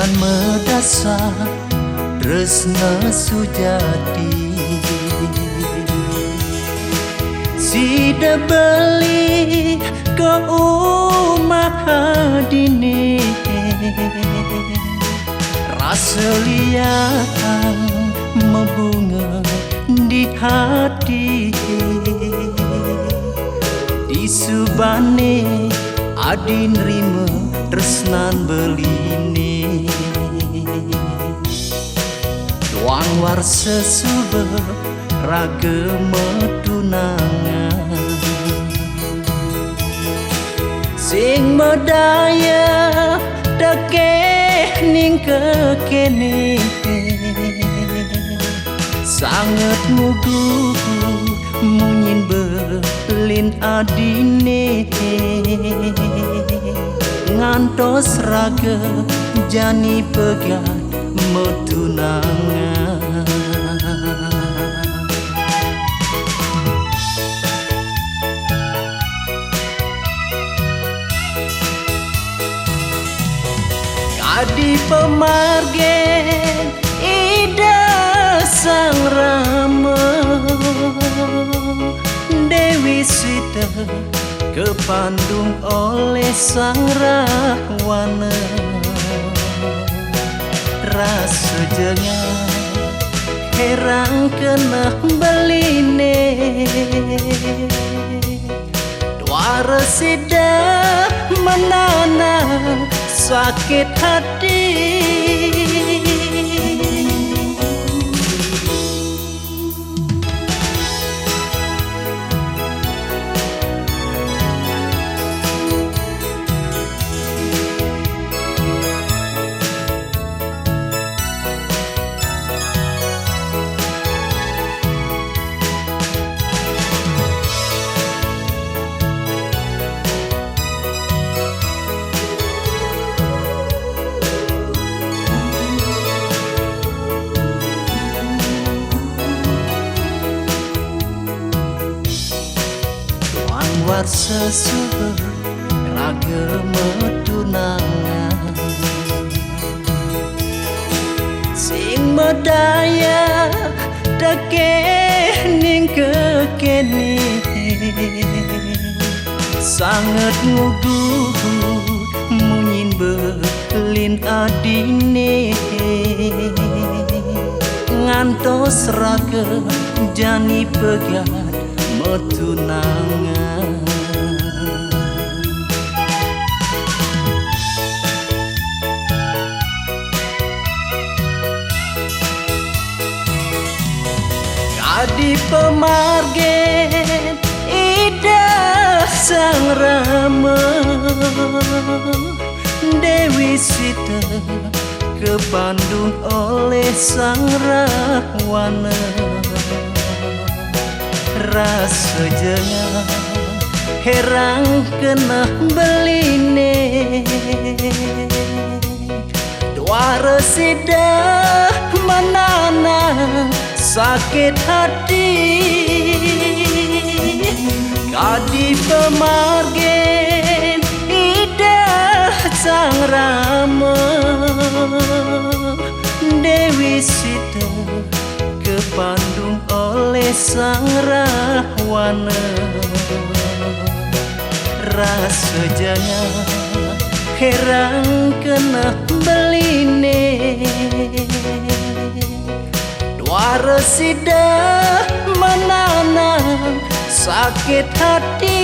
Jan medasa tresna sujati Sida beli ke umahadini Rasa liang membunga di hati Di subane adin rima tresnan beline Tuang war sesube raga medunangan Sing medaya dekeh ning kekene Sangat mugu munyin belin adine Ngantos raga jani pegat medunangan Kadi pemargen ida sang rama Dewi Sita kepandung oleh sang rahwana Rasa jengah herang kena beline Dwara sida menanang sakit hati War sesube raga medunangan Sing medaya dekeh ning kekene Sangat ngugu munyin belin adine Ngantos raga jani pegat medunangan Kadi pemargen ida sang rama Dewi Sita kepandung oleh sang rahwana Rasa jengah herang kena beline Dwara sida menanang sakit hati Kadi pemargen ida sang rama Dewi Sita kepandung oleh sang rahwana Rasa jangah herang kena beline Dwara sida menanang sakit hati